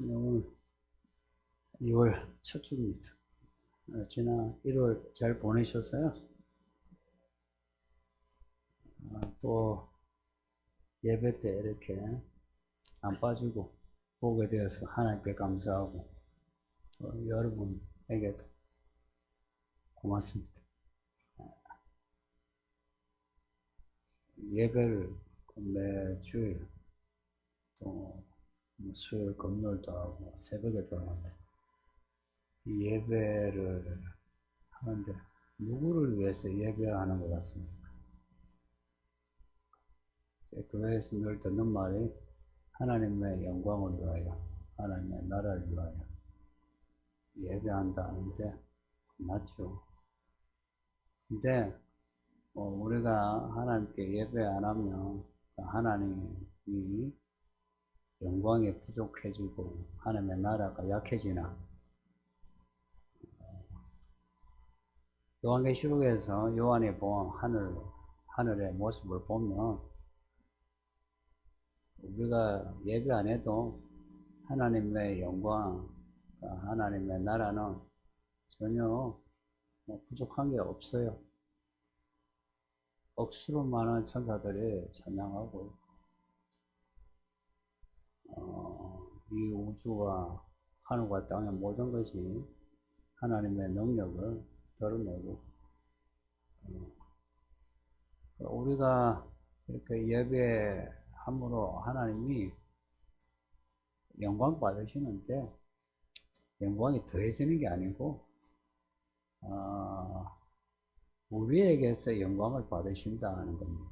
오늘 2월 첫 주입니다. 지난 1월 잘 보내셨어요? 또 예배 때 이렇게 안 빠지고 보게 되어서 하나님께 감사하고 여러분에게도 고맙습니다. 예배를 매주일 또 수요일 금요일도 하고 새벽에도 하는데 이 예배를 하는데 누구를 위해서 예배하는 것 같습니까? 교회에서 늘 듣는 말이 하나님의 영광을 위하여 하나님의 나라를 위하여 예배한다 하는데 맞죠. 근데 우리가 하나님께 예배 안 하면 하나님이 영광이 부족해지고 하나님의 나라가 약해지나. 요한계시록에서 요한이 본 하늘의 모습을 보면 우리가 예배 안 해도 하나님의 영광, 하나님의 나라는 전혀 부족한 게 없어요. 억수로 많은 천사들이 찬양하고 이 우주와 하늘과 땅의 모든 것이 하나님의 능력을 드러내고 우리가 이렇게 예배함으로 하나님이 영광 받으시는데 영광이 더해지는 게 아니고 우리에게서 영광을 받으신다는 겁니다.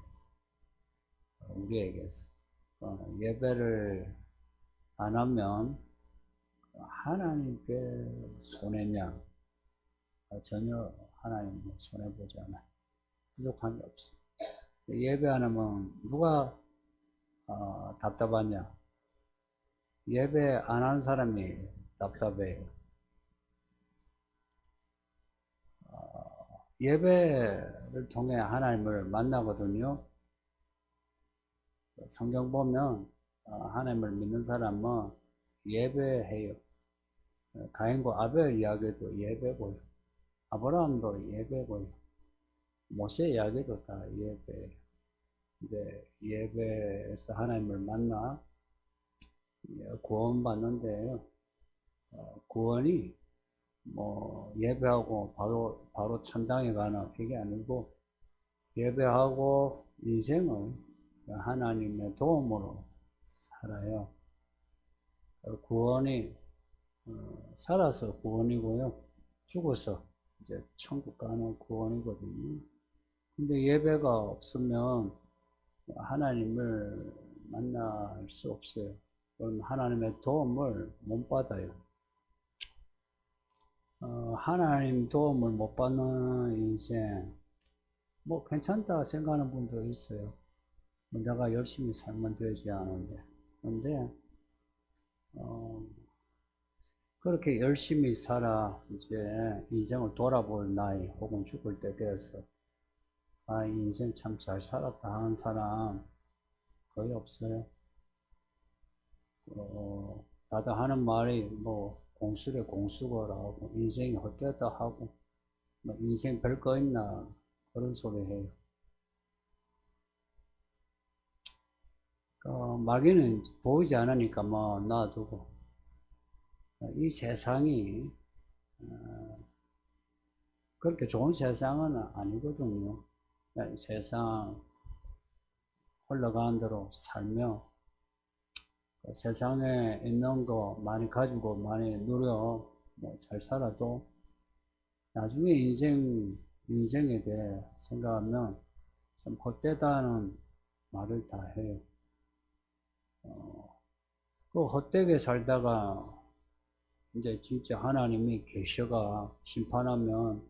우리에게서 예배를 안 하면 하나님께 손해냐? 전혀 하나님 손해보지 않아요. 부족한 게 없어. 예배 안 하면 누가 답답하냐? 예배 안 하는 사람이 답답해요. 예배를 통해 하나님을 만나거든요. 성경 보면 하나님을 믿는 사람은 예배해요. 가인과 아벨 이야기도 예배고요. 아브라함도 예배고요. 모세 이야기도 다 예배예요. 근데 예배에서 하나님을 만나 구원받는데요. 구원이 예배하고 바로 천당에 가는 그게 아니고 예배하고 인생을 하나님의 도움으로 살아요. 구원이 살아서 구원이고요. 죽어서 이제 천국 가는 구원이거든요. 근데 예배가 없으면 하나님을 만날 수 없어요. 그럼 하나님의 도움을 못 받아요. 하나님 도움을 못 받는 인생 괜찮다 생각하는 분도 있어요. 내가 열심히 살면 되지 않은데. 근데 그렇게 열심히 살아 이제 인생을 돌아볼 나이 혹은 죽을 때 되어서 인생 참 잘 살았다 하는 사람 거의 없어요. 다들 하는 말이 공수래 공수거라고 인생이 헛되다 하고 인생 별거 있나 그런 소리 해요. 마귀는 보이지 않으니까 놔두고 이 세상이 그렇게 좋은 세상은 아니거든요. 세상 흘러가는 대로 살며 세상에 있는 거 많이 가지고 많이 누려 잘 살아도 나중에 인생에 대해 생각하면 좀 헛되다는 말을 다 해요. 그 헛되게 살다가 이제 진짜 하나님이 계셔가 심판하면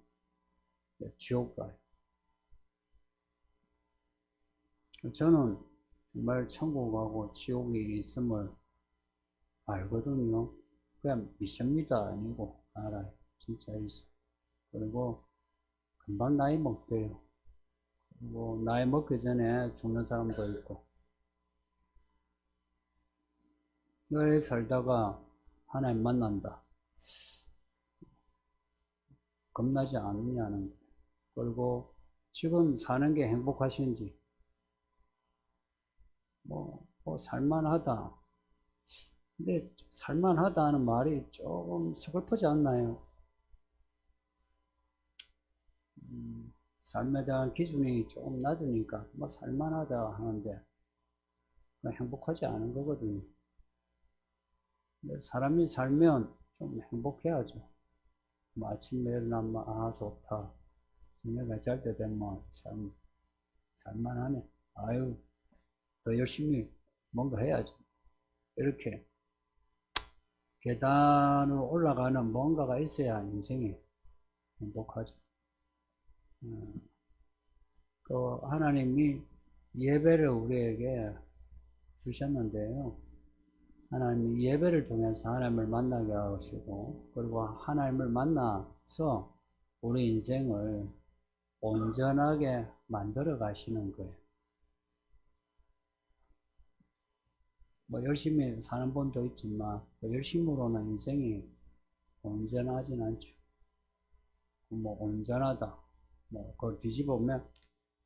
지옥 가요. 저는 정말 천국하고 지옥이 있음을 알거든요. 그냥 믿습니다 아니고 알아요. 진짜 있어. 그리고 금방 나이 먹대요. 그리고 나이 먹기 전에 죽는 사람도 있고. 늘 살다가 하나님 만난다. 겁나지 않느냐는 거예요. 그리고 지금 사는 게 행복하신지, 살만하다. 근데 살만하다는 말이 조금 서글프지 않나요? 삶에 대한 기준이 조금 낮으니까 살만하다 하는데 행복하지 않은 거거든요. 사람이 살면 좀 행복해야죠. 아침에 일어나면 좋다. 저녁에 잘 때 되면 참 살만하네. 아유, 더 열심히 뭔가 해야지. 이렇게 계단을 올라가는 뭔가가 있어야 인생이 행복하죠. 하나님이 예배를 우리에게 주셨는데요. 하나님이 예배를 통해서 하나님을 만나게 하시고, 그리고 하나님을 만나서 우리 인생을 온전하게 만들어 가시는 거예요. 열심히 사는 분도 있지만, 열심으로는 인생이 온전하진 않죠. 온전하다. 그걸 뒤집어보면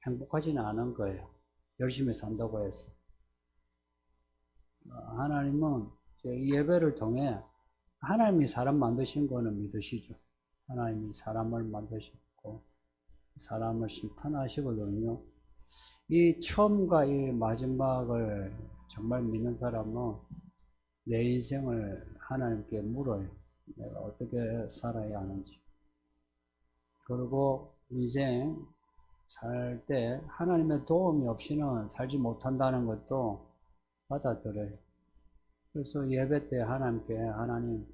행복하지는 않은 거예요. 열심히 산다고 해서. 하나님은 이 예배를 통해 하나님이 사람 만드신 거는 믿으시죠. 하나님이 사람을 만드셨고 사람을 심판하시거든요. 이 처음과 이 마지막을 정말 믿는 사람은 내 인생을 하나님께 물어요. 내가 어떻게 살아야 하는지. 그리고 인생 살 때 하나님의 도움이 없이는 살지 못한다는 것도 받아들여요. 그래서 예배 때 하나님께 하나님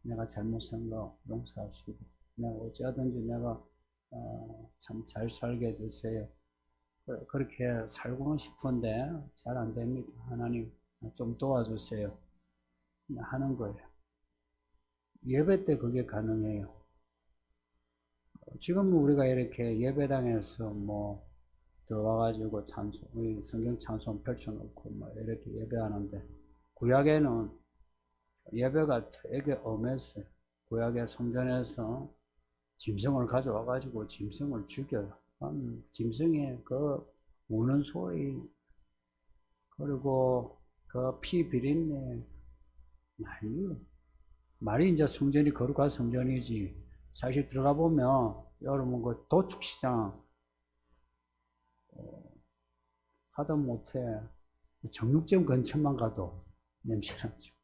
내가 잘못한 거 용서하시고 내가 어찌하든지 내가 참 잘 살게 해주세요. 그렇게 살고는 싶은데 잘 안 됩니다. 하나님 좀 도와주세요. 하는 거예요. 예배 때 그게 가능해요. 지금 우리가 이렇게 예배당에서 들어와가지고 찬송, 성경 찬송 펼쳐놓고 이렇게 예배하는데, 구약에는 예배가 되게 엄했어요. 구약의 성전에서 짐승을 가져와가지고 짐승을 죽여요. 짐승의 그 우는 소리, 그리고 그 피 비린내, 말이 이제 성전이 거룩한 성전이지. 사실 들어가 보면 여러분 그 도축시장 하다못해 정육점 근처만 가도 냄새나죠.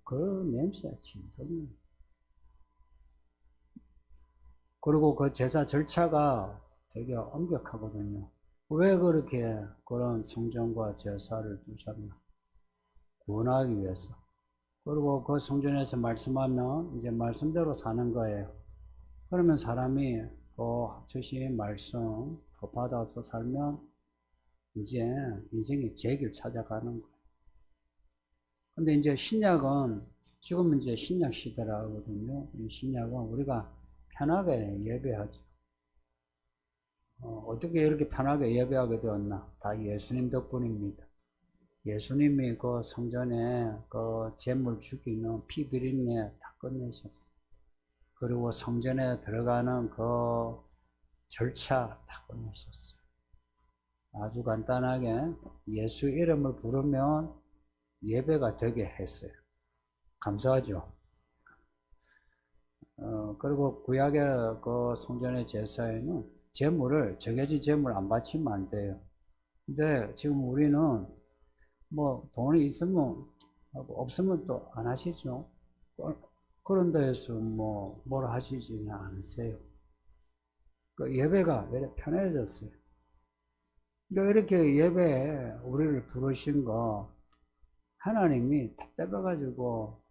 그 냄새가 진동이에요. 그리고 그 제사 절차가 되게 엄격하거든요. 왜 그렇게 그런 성전과 제사를 두셨나? 구원하기 위해서. 그리고 그 성전에서 말씀하면 이제 말씀대로 사는 거예요. 그러면 사람이 그 주신 말씀 받아서 살면 이제 인생이 제 길 찾아가는 거예요. 근데 이제 신약은 지금 이제 신약 시대라 하거든요. 이 신약은 우리가 편하게 예배하죠. 어떻게 이렇게 편하게 예배하게 되었나? 다 예수님 덕분입니다. 예수님이 그 성전에 그 제물 죽이는 피 비린내 다 끝내셨어요. 그리고 성전에 들어가는 그 절차 다 끝내셨어요. 아주 간단하게 예수 이름을 부르면 예배가 되게 했어요. 감사하죠. 그리고 구약의 그 성전의 제사에는 정해진 제물 안 바치면 안 돼요. 근데 지금 우리는 돈이 있으면 하고 없으면 또 안 하시죠. 그런 데에서 뭐라 하시지는 않으세요. 그 예배가 왜 편해졌어요. 그러니까 이렇게 예배에 우리를 부르신 거 하나님이 답답해가지고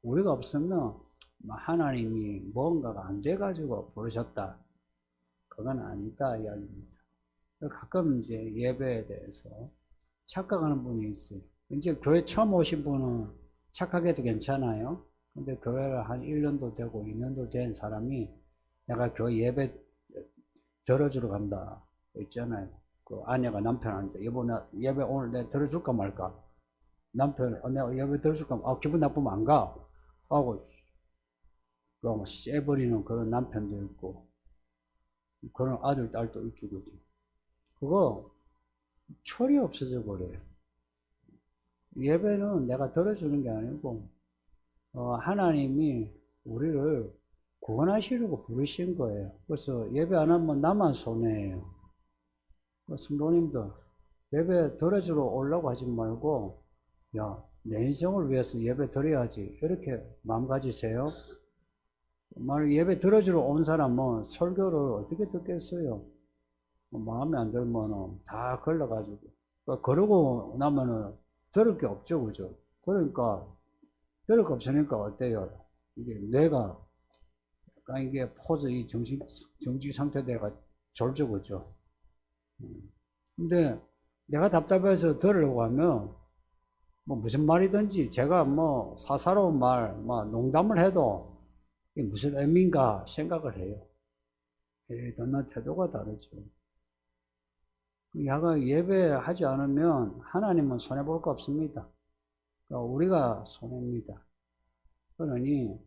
우리가 없으면 하나님이 뭔가가 안 돼가지고 부르셨다. 그건 아니다 이야기입니다. 가끔 이제 예배에 대해서 착각하는 분이 있어요. 이제 교회 처음 오신 분은 착각해도 괜찮아요. 근데 교회를 한 1년도 되고 2년도 된 사람이 내가 교회 예배 들어주러 간다. 있잖아요. 그 아내가 남편한테 이번에 예배 오늘 내가 들어줄까 말까? 남편 내가 예배 들어줄까? 기분 나쁘면 안 가. 하고 뭐 쎄버리는 그런 남편도 있고 그런 아들 딸도 있고 그지. 그거 철이 없어져 버려요. 예배는 내가 들어주는 게 아니고 하나님이 우리를 구원하시려고 부르신 거예요. 그래서 예배 안 하면 나만 손해예요. 성도님들 예배 들어주러 오려고 하지 말고 야, 내 인생을 위해서 예배 드려야지 이렇게 마음 가지세요. 만약 예배 들어주러 온 사람은 설교를 어떻게 듣겠어요? 마음에 안 들면 다 걸러가지고 그러고 나면은 들을 게 없죠, 그죠? 그러니까 들을 게 없으니까 어때요? 이게 뇌가 약간 이게 포즈 이 정지 상태대가 졸죠, 그죠? 근데 내가 답답해서 들으려고 하면 뭐 무슨 말이든지 제가 뭐 사사로운 말, 뭐 농담을 해도 이게 무슨 의미인가 생각을 해요. 나 태도가 다르죠. 야가 예배하지 않으면 하나님은 손해볼 거 없습니다. 그러니까 우리가 손해입니다. 그러니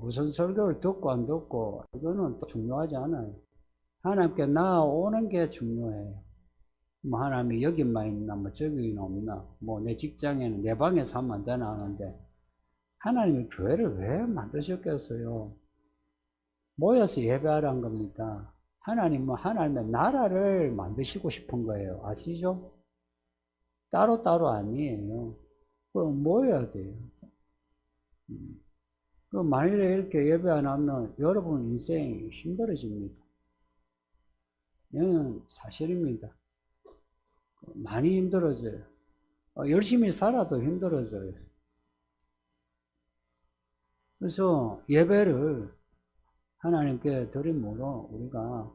무슨 설교를 듣고 안 듣고 이거는 또 중요하지 않아요. 하나님께 나아오는 게 중요해요. 뭐 하나님이 여기만 있나 뭐 저기는 없나 뭐 내 직장에는 내 방에서 하면 안 되나 하는데 하나님이 교회를 왜 만드셨겠어요? 모여서 예배하라는 겁니다. 하나님은 하나님의 나라를 만드시고 싶은 거예요. 아시죠? 따로따로 아니에요. 그럼 모여야 돼요. 만일에 이렇게 예배 안 하면 여러분 인생이 힘들어집니다. 이건 사실입니다. 많이 힘들어져요. 열심히 살아도 힘들어져요. 그래서 예배를 하나님께 드림으로 우리가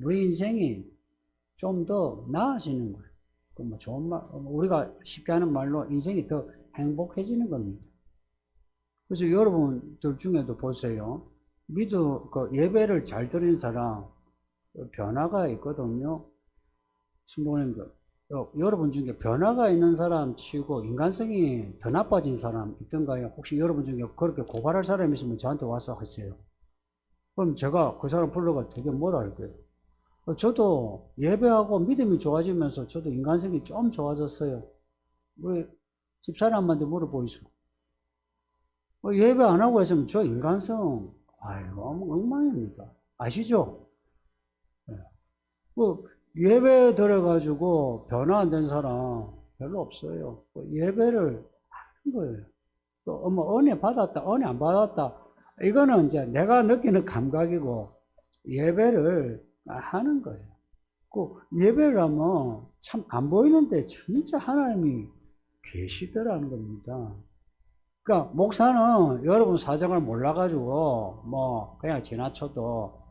우리 인생이 좀 더 나아지는 거예요. 뭐 좋은 말, 우리가 쉽게 하는 말로 인생이 더 행복해지는 겁니다. 그래서 여러분들 중에도 보세요. 예배를 잘 드리는 사람, 변화가 있거든요. 성도님들, 여러분 중에 변화가 있는 사람 치고 인간성이 더 나빠진 사람 있던가요? 혹시 여러분 중에 그렇게 고발할 사람 있으면 저한테 와서 하세요. 그럼 제가 그 사람 불러가 되게 뭘 알게요. 저도 예배하고 믿음이 좋아지면서 저도 인간성이 좀 좋아졌어요. 우리 집사람한테 물어보이소. 예배 안 하고 했으면 저 인간성, 엉망입니다. 아시죠? 네. 예배 들어가지고 변화 안 된 사람 별로 없어요. 예배를 하는 거예요. 은혜 받았다, 은혜 안 받았다. 이거는 이제 내가 느끼는 감각이고 예배를 하는 거예요. 예배를 하면 참 안 보이는데 진짜 하나님이 계시더라는 겁니다. 그러니까 목사는 여러분 사정을 몰라가지고 뭐 그냥 지나쳐도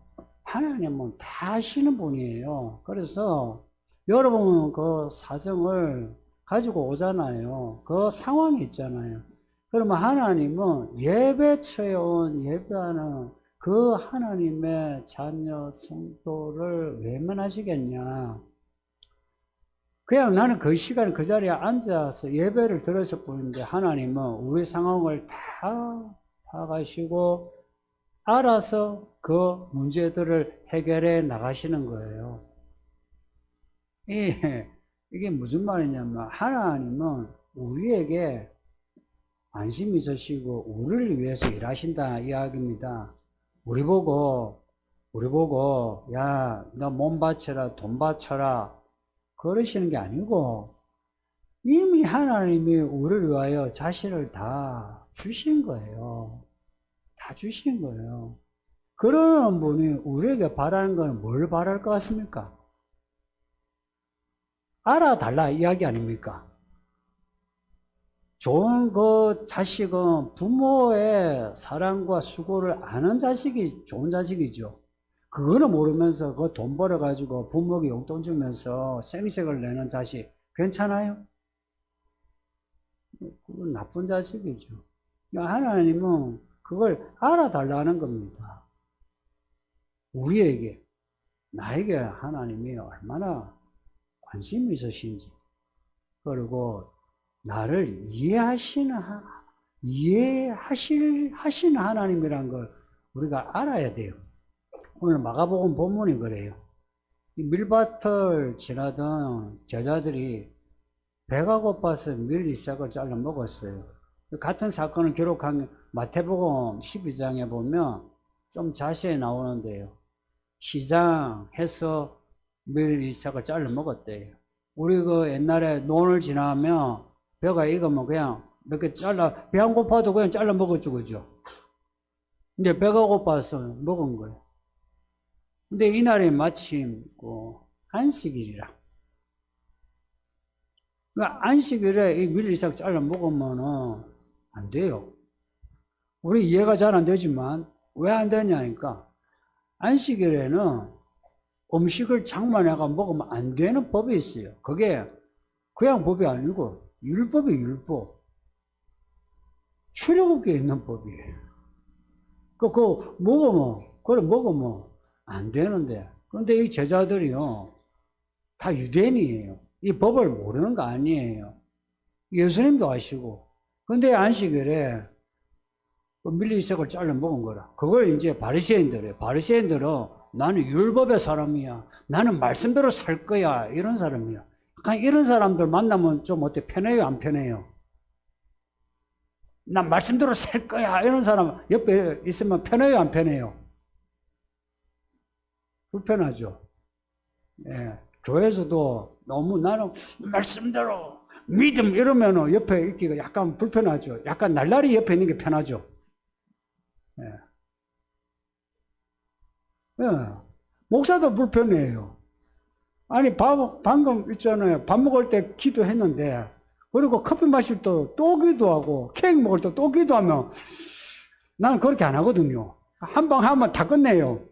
하나님은 다 아시는 분이에요. 그래서 여러분은 그 사정을 가지고 오잖아요. 그 상황이 있잖아요. 그러면 하나님은 예배처에 온 예배하는 그 하나님의 자녀 성도를 외면하시겠냐. 그냥 나는 그 시간에 그 자리에 앉아서 예배를 들었을 뿐인데 하나님은 우리 상황을 다 파악하시고 알아서 그 문제들을 해결해 나가시는 거예요. 이게 무슨 말이냐면 하나님은 우리에게 관심이 있으시고 우리를 위해서 일하신다 이야기입니다. 우리 보고 야, 너 몸 바쳐라 돈 바쳐라 그러시는 게 아니고 이미 하나님이 우리를 위하여 자신을 다 주신 거예요. 다 주신 거예요. 그러는 분이 우리에게 바라는 건 뭘 바랄 것 같습니까? 알아달라 이야기 아닙니까? 좋은 그 자식은 부모의 사랑과 수고를 아는 자식이 좋은 자식이죠. 그거는 모르면서 그 돈 벌어가지고 부모에게 용돈 주면서 생색을 내는 자식 괜찮아요? 그건 나쁜 자식이죠. 하나님은 그걸 알아달라는 겁니다. 우리에게, 나에게 하나님이 얼마나 관심이 있으신지, 그리고 나를 이해하시는 하신 하나님이란 걸 우리가 알아야 돼요. 오늘 마가복음 본문이 그래요. 이 밀밭을 지나던 제자들이 배가 고파서 밀 이삭을 잘라 먹었어요. 같은 사건을 기록한 마태복음 12장에 보면 좀 자세히 나오는데요. 시장해서 밀 이삭을 잘라 먹었대요. 우리 그 옛날에 논을 지나면 배가 익으면 그냥 몇 개 잘라, 배 안 고파도 그냥 잘라 먹었죠, 그죠? 근데 배가 고파서 먹은 거예요. 근데 이날이 마침 안식일이라. 그러니까 안식일에 이 밀 이삭 잘라 먹으면은 안 돼요. 우리 이해가 잘 안 되지만 왜 안 되냐니까 안식일에는 음식을 장만해가 먹으면 안 되는 법이 있어요. 그게 그냥 법이 아니고 율법이 율법. 출애굽기에 있는 법이에요. 그거 먹으면 안 되는데. 그런데 이 제자들이요, 다 유대인이에요. 이 법을 모르는 거 아니에요. 예수님도 아시고. 근데 안식일에 밀 이삭을 잘라 먹은 거라. 그걸 이제 바리새인들이에요. 바리새인들은 나는 율법의 사람이야. 나는 말씀대로 살 거야. 이런 사람이야. 약간 이런 사람들 만나면 좀 어때? 편해요? 안 편해요? 난 말씀대로 살 거야. 이런 사람 옆에 있으면 편해요? 안 편해요? 불편하죠. 예. 교회에서도 너무 나는 말씀대로 믿음 이러면 옆에 있기가 약간 불편하죠. 약간 날라리 옆에 있는 게 편하죠. 예. 예. 목사도 불편해요. 아니, 방금 있잖아요. 밥 먹을 때 기도했는데, 그리고 커피 마실 때 또 기도하고, 케이크 먹을 때 또 기도하면, 나는 그렇게 안 하거든요. 한 방 하면 다 끝내요.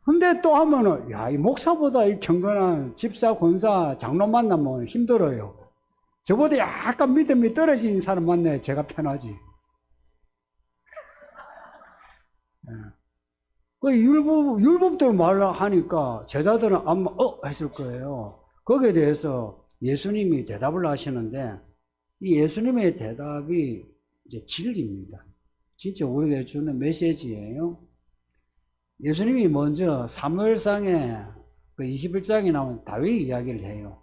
근데 또 하면은, 야, 이 목사보다 이 경건한 집사, 권사, 장로 만나면 힘들어요. 저보다 약간 믿음이 떨어지는 사람 만나야 제가 편하지. 예. 그 율법대로 말을 하니까 제자들은 아마 했을 거예요. 거기에 대해서 예수님이 대답을 하시는데 이 예수님의 대답이 이제 진리입니다. 진짜 우리에게 주는 메시지예요. 예수님이 먼저 사무엘상에 그 21장에 나온 다윗 이야기를 해요.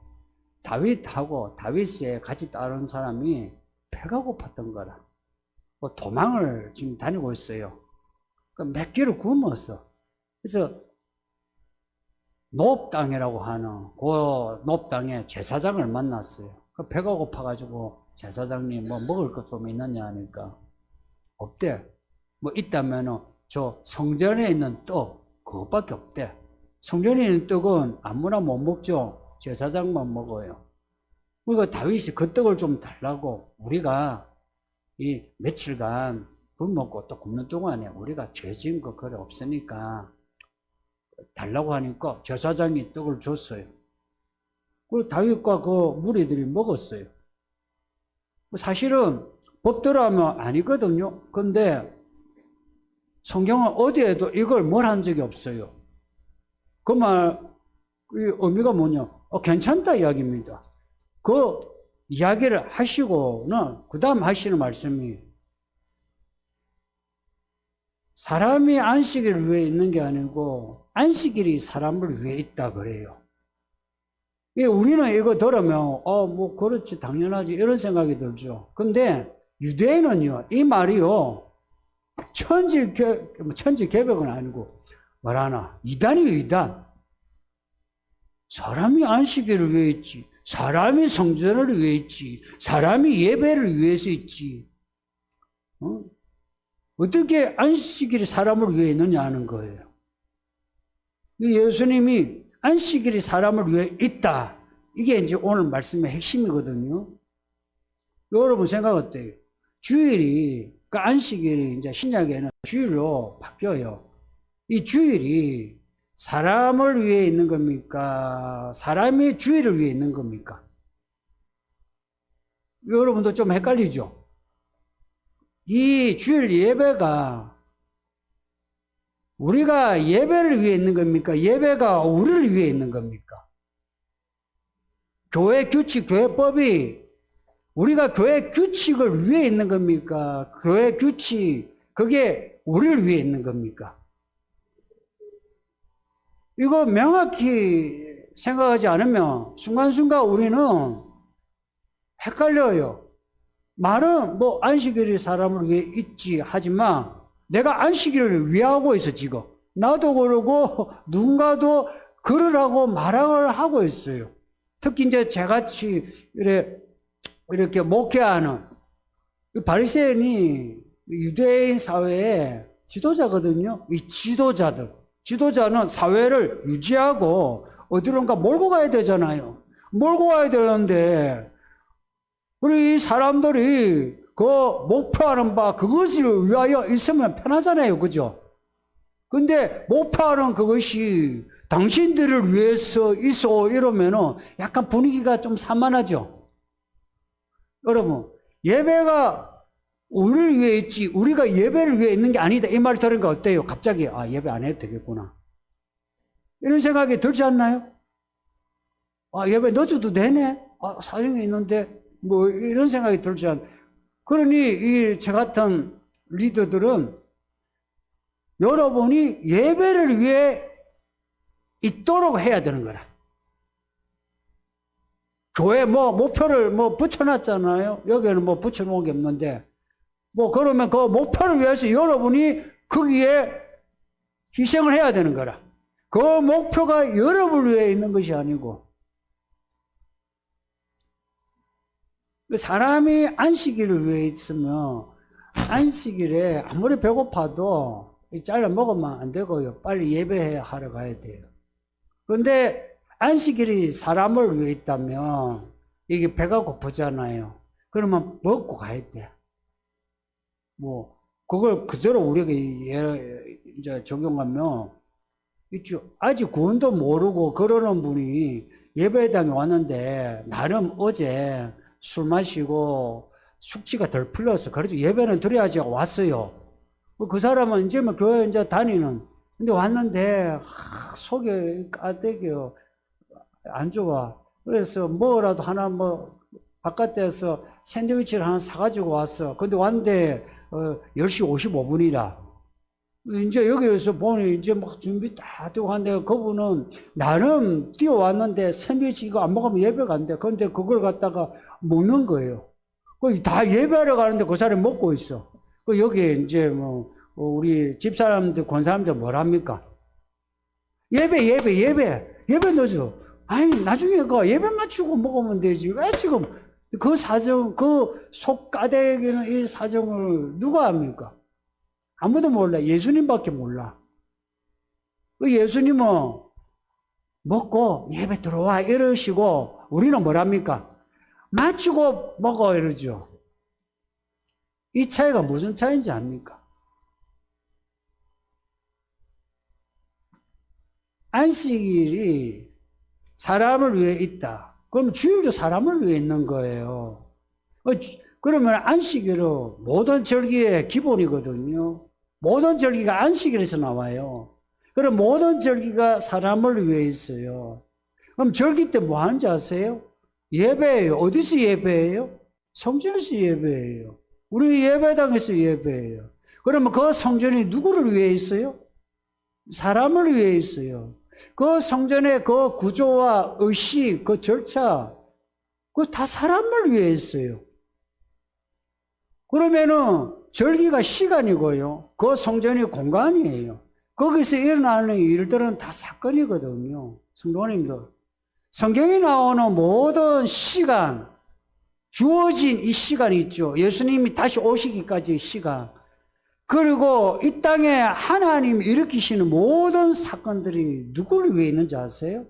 다윗하고 다윗에 같이 따른 사람이 배가 고팠던 거라. 도망을 지금 다니고 있어요. 몇 개를 굶었어. 그래서 놉당이라고 하는 그 놉당의 제사장을 만났어요. 배가 고파가지고 제사장님 뭐 먹을 것 좀 있느냐 하니까 없대. 뭐 있다면은 저 성전에 있는 떡 그것밖에 없대. 성전에 있는 떡은 아무나 못 먹죠. 제사장만 먹어요. 그러니까 다윗이 그 떡을 좀 달라고 우리가 이 며칠간 밥 먹고 또 굶는 동안에 우리가 죄 지은 거 그래 없으니까 달라고 하니까 제사장이 떡을 줬어요. 그리고 다윗과 그 무리들이 먹었어요. 사실은 법대로 하면 아니거든요. 근데 성경은 어디에도 이걸 뭘 한 적이 없어요. 그 말, 이 의미가 뭐냐? 괜찮다 이야기입니다. 그 이야기를 하시고는 그 다음 하시는 말씀이 사람이 안식일을 위해 있는 게 아니고 안식일이 사람을 위해 있다 그래요. 우리는 이거 들으면 뭐 그렇지 당연하지 이런 생각이 들죠. 근데 유대인은요 이 말이요 천지개벽은 아니고 뭐라나 이단이에요. 이단. 사람이 안식일을 위해 있지, 사람이 성전을 위해 있지, 사람이 예배를 위해서 있지. 어떻게 안식일이 사람을 위해 있느냐 하는 거예요. 예수님이 안식일이 사람을 위해 있다. 이게 이제 오늘 말씀의 핵심이거든요. 여러분 생각 어때요? 주일이, 그 안식일이 이제 신약에는 주일로 바뀌어요. 이 주일이 사람을 위해 있는 겁니까? 사람이 주일을 위해 있는 겁니까? 여러분도 좀 헷갈리죠? 이 주일 예배가 우리가 예배를 위해 있는 겁니까? 예배가 우리를 위해 있는 겁니까? 교회 규칙, 교회법이 우리가 교회 규칙을 위해 있는 겁니까? 교회 규칙, 그게 우리를 위해 있는 겁니까? 이거 명확히 생각하지 않으면 순간순간 우리는 헷갈려요. 말은 뭐 안식일이 사람을 위해 있지 하지만 내가 안식일을 위하고 있어 지금. 나도 그러고 누군가도 그러라고 말을 하고 있어요. 특히 이제 저같이 이렇게 목회하는 바리새인이 유대인 사회의 지도자거든요. 이 지도자는 사회를 유지하고 어디론가 몰고 가야 되잖아요. 몰고 가야 되는데 우리 사람들이 그 목표하는 바 그것을 위하여 있으면 편하잖아요. 그죠? 근데 목표하는 그것이 당신들을 위해서 있어 이러면은 약간 분위기가 좀 산만하죠. 여러분, 예배가 우리를 위해 있지 우리가 예배를 위해 있는 게 아니다 이 말 들으니까 어때요? 갑자기 예배 안 해도 되겠구나 이런 생각이 들지 않나요? 예배 늦어도 되네? 사정이 있는데 뭐 이런 생각이 들지 않나요? 그러니 저 같은 리더들은 여러분이 예배를 위해 있도록 해야 되는 거라. 교회 목표를 붙여놨잖아요. 여기에는 붙여놓은 게 없는데 그러면 그 목표를 위해서 여러분이 거기에 희생을 해야 되는 거라. 그 목표가 여러분을 위해 있는 것이 아니고 사람이 안식일을 위해 있으면 안식일에 아무리 배고파도 잘라 먹으면 안 되고요. 빨리 예배하러 가야 돼요. 그런데 안식일이 사람을 위해 있다면 이게 배가 고프잖아요. 그러면 먹고 가야 돼. 그걸 그대로 우리가 이제 적용하면 있죠. 아직 구원도 모르고 그러는 분이 예배당에 왔는데 나름 어제 술 마시고 숙취가 덜 풀려서 그래도 예배는 드려야지 왔어요. 그 사람은 이제 교회 이제 다니는 근데 왔는데 속에 까대겨 안 좋아. 그래서 뭐라도 하나 바깥에서 샌드위치를 하나 사가지고 왔어. 근데 왔는데 10시 55분이라. 이제 여기에서 보니 이제 준비 다 되고 하는데 그분은 나름 뛰어왔는데 샌드위치 이거 안 먹으면 예배가 안 돼. 근데 그걸 갖다가 먹는 거예요. 다 예배하러 가는데 그 사람이 먹고 있어. 여기에 이제 우리 집사람들, 권사람들 뭐랍니까? 예배 넣어줘. 아니, 나중에 예배 마치고 먹으면 되지. 왜 지금 그 사정, 그 속 까대기는 이 사정을 누가 합니까? 아무도 몰라. 예수님밖에 몰라. 예수님은 먹고 예배 들어와 이러시고 우리는 뭐랍니까? 마치고 먹어 이러죠. 이 차이가 무슨 차이인지 압니까? 안식일이 사람을 위해 있다. 그럼 주일도 사람을 위해 있는 거예요. 그러면 안식일은 모든 절기의 기본이거든요. 모든 절기가 안식일에서 나와요. 그럼 모든 절기가 사람을 위해 있어요. 그럼 절기 때 뭐 하는지 아세요? 예배예요. 어디서 예배예요? 성전에서 예배예요. 우리 예배당에서 예배예요. 그러면 그 성전이 누구를 위해 있어요? 사람을 위해 있어요. 그 성전의 그 구조와 의식, 그 절차, 그거 다 사람을 위해 있어요. 그러면은 절기가 시간이고요. 그 성전이 공간이에요. 거기서 일어나는 일들은 다 사건이거든요. 성도님들. 성경에 나오는 모든 시간, 주어진 이 시간이 있죠. 예수님이 다시 오시기까지의 시간. 그리고 이 땅에 하나님이 일으키시는 모든 사건들이 누구를 위해 있는지 아세요?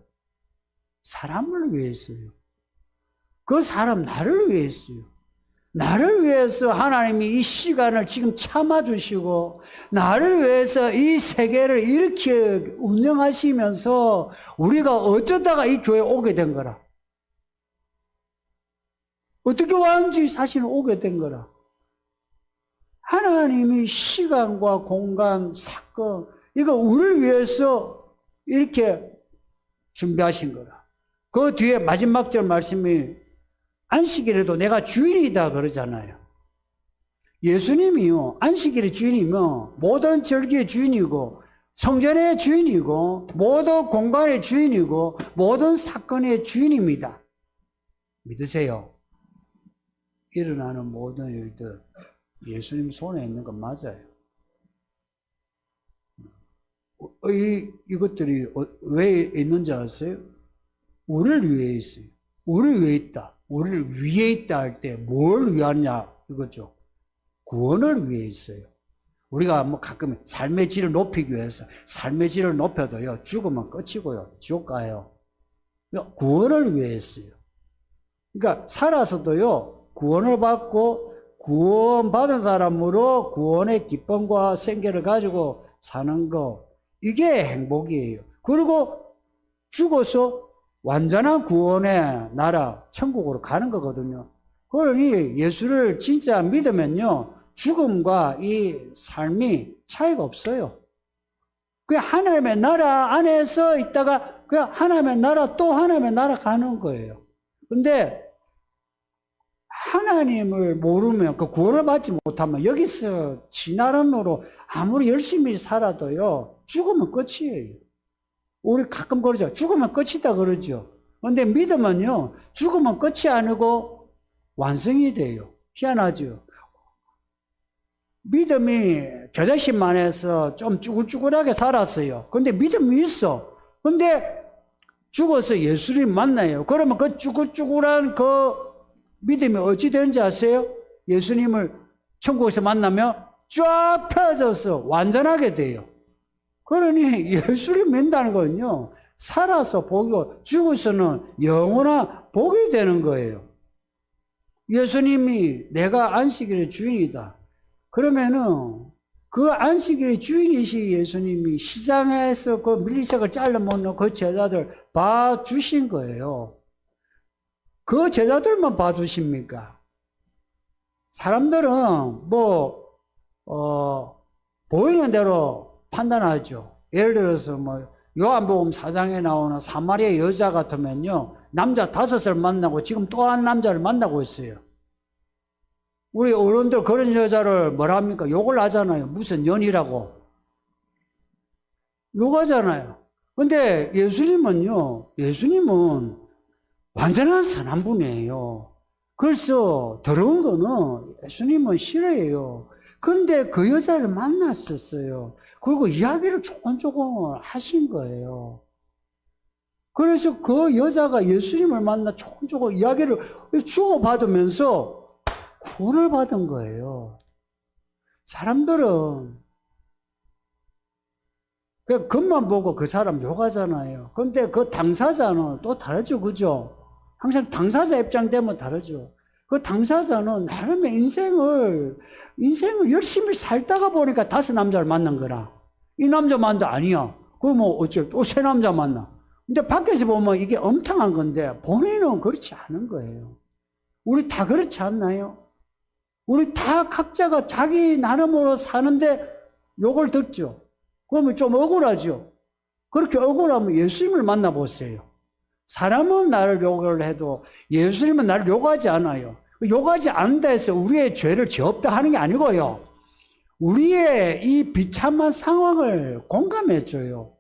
사람을 위해 있어요. 그 사람 나를 위해 있어요. 나를 위해서 하나님이 이 시간을 지금 참아주시고 나를 위해서 이 세계를 이렇게 운영하시면서 우리가 어쩌다가 이 교회에 오게 된 거라. 어떻게 왔는지 사실은 오게 된 거라. 하나님이 시간과 공간, 사건, 이거 우리를 위해서 이렇게 준비하신 거라. 그 뒤에 마지막 절 말씀이 안식일에도 내가 주인이다 그러잖아요. 예수님이요, 안식일의 주인이면 모든 절기의 주인이고, 성전의 주인이고, 모든 공간의 주인이고, 모든 사건의 주인입니다. 믿으세요. 일어나는 모든 일들, 예수님 손에 있는 건 맞아요. 이것들이 왜 있는지 아세요? 우리를 위해 있어요. 우리를 위해 있다. 우리를 위해 있다 할 때 뭘 위하냐 이거죠. 구원을 위해 있어요. 우리가 뭐 가끔 삶의 질을 높이기 위해서 삶의 질을 높여도요, 죽으면 끝이고요, 지옥 가요. 구원을 위해 했어요. 그러니까 살아서도요, 구원을 받고 구원받은 사람으로 구원의 기쁨과 생계를 가지고 사는 거, 이게 행복이에요. 그리고 죽어서 완전한 구원의 나라, 천국으로 가는 거거든요. 그러니 예수를 진짜 믿으면요, 죽음과 이 삶이 차이가 없어요. 그냥 하나님의 나라 안에서 있다가 그냥 하나님의 나라 또 하나님의 나라 가는 거예요. 근데 하나님을 모르면, 그 구원을 받지 못하면 여기서 지 나름으로 아무리 열심히 살아도요, 죽으면 끝이에요. 우리 가끔 그러죠. 죽으면 끝이다 그러죠. 근데 믿으면요, 죽으면 끝이 아니고 완성이 돼요. 희한하죠. 믿음이 겨자씨만 해서 좀 쭈글쭈글하게 살았어요. 근데 믿음이 있어. 근데 죽어서 예수님 만나요. 그러면 그 쭈글쭈글한 그 믿음이 어찌 되는지 아세요? 예수님을 천국에서 만나면 쫙 펴져서 완전하게 돼요. 그러니 예수를 믿는다는 건요, 살아서 복이고 죽어서는 영원한 복이 되는 거예요. 예수님이 내가 안식일의 주인이다. 그러면은 그 안식일의 주인이신 예수님이 시장에서 그 밀리색을 잘라 먹는 그 제자들 봐주신 거예요. 그 제자들만 봐주십니까? 사람들은 보이는 대로 판단하죠. 예를 들어서 요한복음 4장에 나오는 사마리아 여자 같으면요, 남자 5을 만나고 지금 또 한 남자를 만나고 있어요. 우리 어른들 그런 여자를 뭐라 합니까? 욕을 하잖아요. 무슨 년이라고. 욕하잖아요. 근데 예수님은 완전한 선한 분이에요. 그래서 더러운 거는 예수님은 싫어해요. 근데 그 여자를 만났었어요. 그리고 이야기를 조곤조곤 하신 거예요. 그래서 그 여자가 예수님을 만나 조곤조곤 이야기를 주고받으면서 구원을 받은 거예요. 사람들은 그냥 겉만 보고 그 사람 욕하잖아요. 근데 그 당사자는 또 다르죠. 그죠? 항상 당사자 입장되면 다르죠. 그 당사자는 나름의 인생을 열심히 살다가 보니까 5 남자를 만난 거라. 이 남자 만도 아니야. 그럼 어째 또 새 남자 만나. 근데 밖에서 보면 이게 엄청난 건데 본인은 그렇지 않은 거예요. 우리 다 그렇지 않나요? 우리 다 각자가 자기 나름으로 사는데 욕을 듣죠. 그러면 좀 억울하죠. 그렇게 억울하면 예수님을 만나보세요. 사람은 나를 욕을 해도 예수님은 나를 욕하지 않아요. 욕하지 않는다 해서 우리의 죄를 죄 없다 하는 게 아니고요. 우리의 이 비참한 상황을 공감해줘요.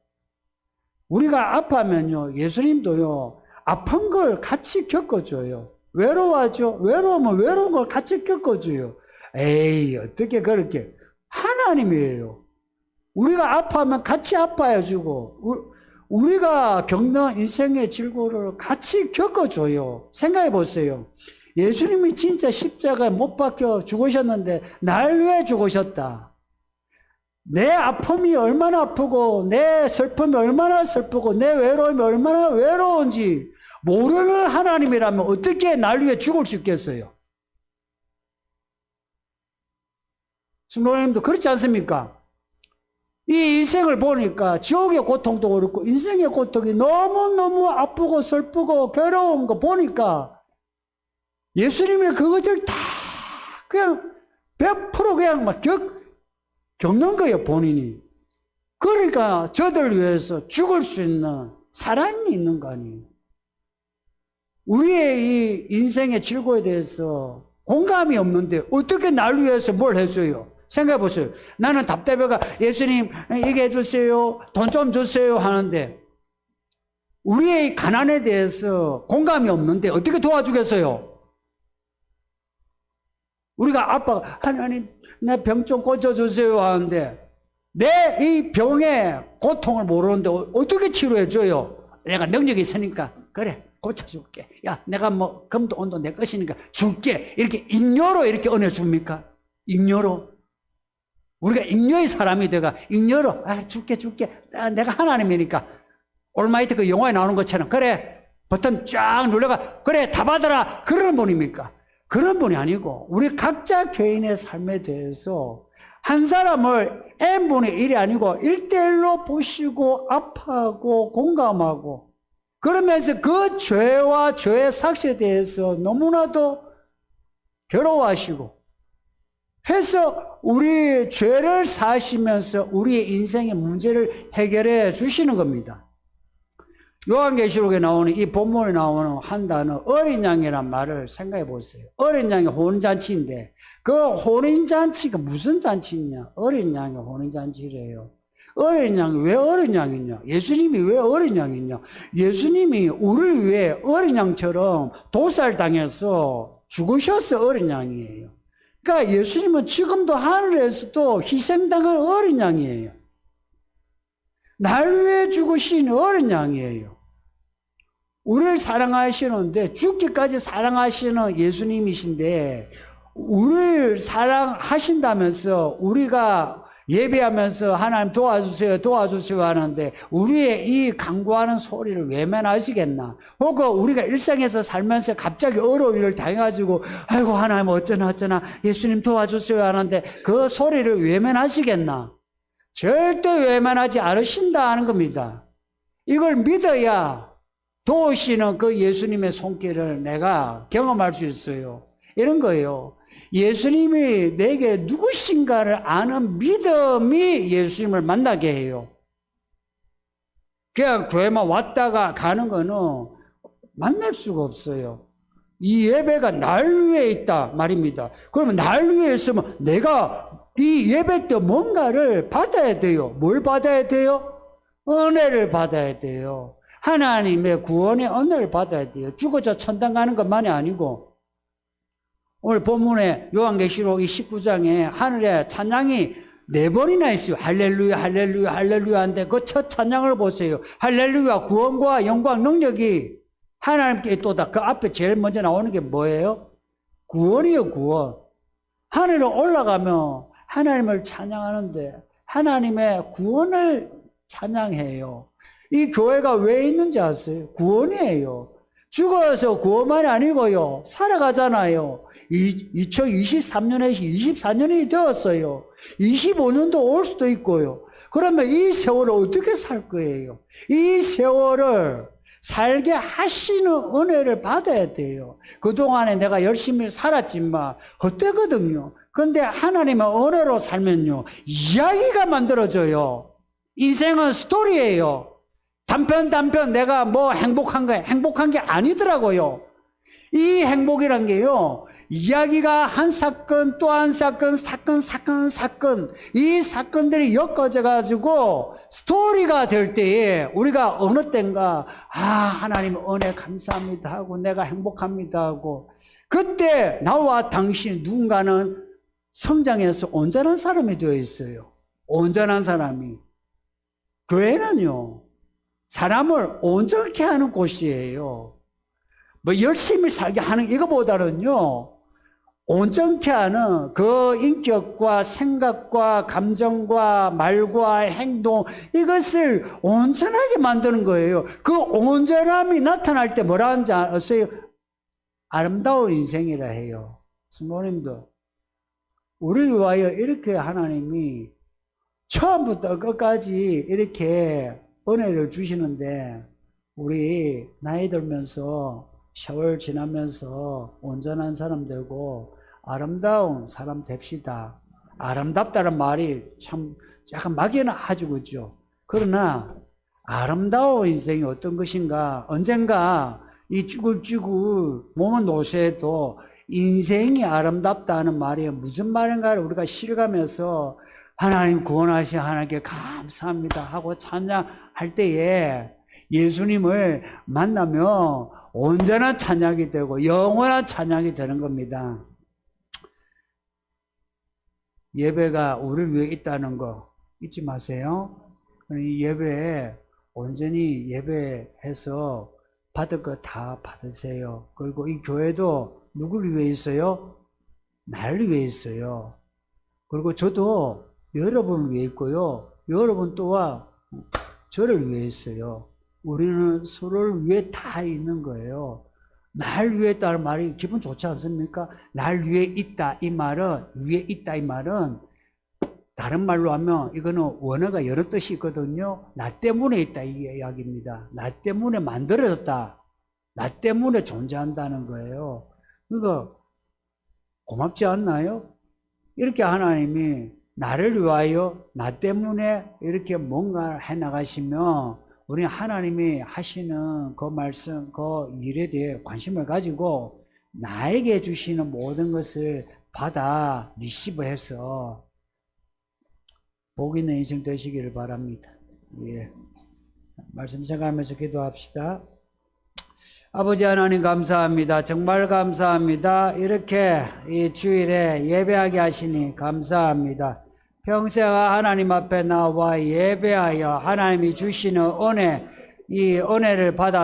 우리가 아파하면요, 예수님도요, 아픈 걸 같이 겪어줘요. 외로워하죠? 외로우면 외로운 걸 같이 겪어줘요. 에이, 어떻게 그렇게. 하나님이에요. 우리가 아파하면 같이 아파해주고, 우리가 겪는 인생의 질고를 같이 겪어줘요. 생각해 보세요. 예수님이 진짜 십자가에 못 박혀 죽으셨는데, 날 위해 죽으셨다. 내 아픔이 얼마나 아프고, 내 슬픔이 얼마나 슬프고, 내 외로움이 얼마나 외로운지, 모르는 하나님이라면 어떻게 날 위해 죽을 수 있겠어요? 성도님도 그렇지 않습니까? 이 인생을 보니까 지옥의 고통도 그렇고 인생의 고통이 너무너무 아프고 슬프고 괴로운 거 보니까 예수님이 그것을 다 그냥 100% 그냥 막 겪는 거예요, 본인이. 그러니까 저들 위해서 죽을 수 있는 사랑이 있는 거 아니에요. 우리의 이 인생의 즐거움에 대해서 공감이 없는데 어떻게 날 위해서 뭘 해줘요? 생각해 보세요. 나는 답답해가 예수님 이게 해주세요. 돈 좀 주세요 하는데 우리의 가난에 대해서 공감이 없는데 어떻게 도와주겠어요? 우리가 아빠가 하나님 내 병 좀 고쳐주세요 하는데 내 이 병의 고통을 모르는데 어떻게 치료해줘요? 내가 능력이 있으니까 그래 고쳐줄게. 야 내가 뭐 금도 온도 내 것이니까 줄게. 이렇게 잉여로 이렇게 은혜 줍니까? 잉여로? 우리가 잉여의 사람이 돼가 잉여로 줄게 내가 하나님이니까 올마이트 그 영화에 나오는 것처럼 그래 버튼 쫙 눌러가 그래 다 받아라 그런 분입니까? 그런 분이 아니고 우리 각자 개인의 삶에 대해서 한 사람을 n분의 1이 아니고 1대1로 보시고 아파하고 공감하고 그러면서 그 죄와 죄의 삭시에 대해서 너무나도 괴로워하시고 해서 우리 죄를 사시면서 우리의 인생의 문제를 해결해 주시는 겁니다. 요한계시록에 나오는 이 본문에 나오는 한 단어 어린 양이란 말을 생각해 보세요. 어린 양이 혼인잔치인데 그 혼인잔치가 무슨 잔치냐? 어린 양이 혼인잔치래요. 어린 양이 왜 어린 양이냐? 예수님이 왜 어린 양이냐? 예수님이 우리를 위해 어린 양처럼 도살당해서 죽으셔서 어린 양이에요. 그러니까 예수님은 지금도 하늘에서도 희생당한 어린 양이에요. 날 위해 죽으신 어린 양이에요. 우리를 사랑하시는데 죽기까지 사랑하시는 예수님이신데 우리를 사랑하신다면서 우리가 예배하면서 하나님 도와주세요 하는데 우리의 이 간구하는 소리를 외면하시겠나? 혹은 우리가 일상에서 살면서 갑자기 어려운 일을 당해가지고 아이고 하나님 어쩌나 예수님 도와주세요 하는데 그 소리를 외면하시겠나? 절대 외면하지 않으신다 하는 겁니다. 이걸 믿어야 도우시는 그 예수님의 손길을 내가 경험할 수 있어요. 이런 거예요. 예수님이 내게 누구신가를 아는 믿음이 예수님을 만나게 해요. 그냥 교회만 왔다가 가는 거는 만날 수가 없어요. 이 예배가 날 위에 있다 말입니다. 그러면 날 위에 있으면 내가 이 예배 때 뭔가를 받아야 돼요. 뭘 받아야 돼요? 은혜를 받아야 돼요. 하나님의 구원의 은혜를 받아야 돼요. 죽어서 천당 가는 것만이 아니고 오늘 본문에 요한계시록 19장에 하늘에 찬양이 4번이나 있어요. 할렐루야 할렐루야 할렐루야 하는데 그 첫 찬양을 보세요. 할렐루야 구원과 영광 능력이 하나님께 있도다. 그 앞에 제일 먼저 나오는 게 뭐예요? 구원이에요. 구원. 하늘에 올라가면 하나님을 찬양하는데 하나님의 구원을 찬양해요. 이 교회가 왜 있는지 아세요? 구원이에요. 죽어서 구원만이 아니고요. 살아가잖아요. 2023년에 24년이 되었어요. 25년도 올 수도 있고요. 그러면 이 세월을 어떻게 살 거예요? 이 세월을 살게 하시는 은혜를 받아야 돼요. 그동안에 내가 열심히 살았지만 헛되거든요. 근데 하나님의 은혜로 살면요. 이야기가 만들어져요. 인생은 스토리예요. 단편 내가 뭐 행복한 게 아니더라고요. 이 행복이란 게요. 이야기가 한 사건 또 한 사건 이 사건들이 엮어져 가지고 스토리가 될 때에 우리가 어느 때인가 하나님 은혜 감사합니다 하고 내가 행복합니다 하고 그때 나와 당신 누군가는 성장해서 온전한 사람이 되어 있어요. 온전한 사람이. 교회는요. 사람을 온전케 하는 곳이에요. 뭐 열심히 살게 하는 이거보다는요. 온전케 하는 그 인격과 생각과 감정과 말과 행동 이것을 온전하게 만드는 거예요. 그 온전함이 나타날 때 뭐라 하는지 아세요? 아름다운 인생이라 해요. 스모님도 우리를 위하여 이렇게 하나님이 처음부터 끝까지 이렇게 은혜를 주시는데 우리 나이 들면서 세월 지나면서 온전한 사람 되고 아름다운 사람 됩시다. 아름답다는 말이 참 약간 막연하죠, 그죠? 그러나 아름다운 인생이 어떤 것인가? 언젠가 이 쭈글쭈글 몸은 노쇠해도 인생이 아름답다는 말이 무슨 말인가를 우리가 실감해서 하나님 구원하신 하나님께 감사합니다 하고 찬양할 때에 예수님을 만나면 언제나 찬양이 되고 영원한 찬양이 되는 겁니다. 예배가 우리를 위해 있다는 거 잊지 마세요. 예배에 온전히 예배해서 받을 거 다 받으세요. 그리고 이 교회도 누구를 위해 있어요? 나를 위해 있어요. 그리고 저도 여러분을 위해 있고요. 여러분 또한 저를 위해 있어요. 우리는 서로를 위해 다 있는 거예요. 날 위해 있다는 말이 기분 좋지 않습니까? 날 위해 있다 이 말은 위해 있다 이 말은 다른 말로 하면 이거는 원어가 여러 뜻이 있거든요. 나 때문에 있다 이 이야기입니다. 나 때문에 만들어졌다. 나 때문에 존재한다는 거예요. 그러니까 고맙지 않나요? 이렇게 하나님이 나를 위하여 나 때문에 이렇게 뭔가 해나가시면 우리 하나님이 하시는 그 말씀, 그 일에 대해 관심을 가지고 나에게 주시는 모든 것을 받아 리시브해서 복 있는 인생 되시기를 바랍니다. 예. 말씀 생각하면서 기도합시다. 아버지 하나님 감사합니다. 정말 감사합니다. 이렇게 이 주일에 예배하게 하시니 감사합니다. 평생 하나님 앞에 나와 예배하여 하나님이 주시는 은혜, 이 은혜를 받아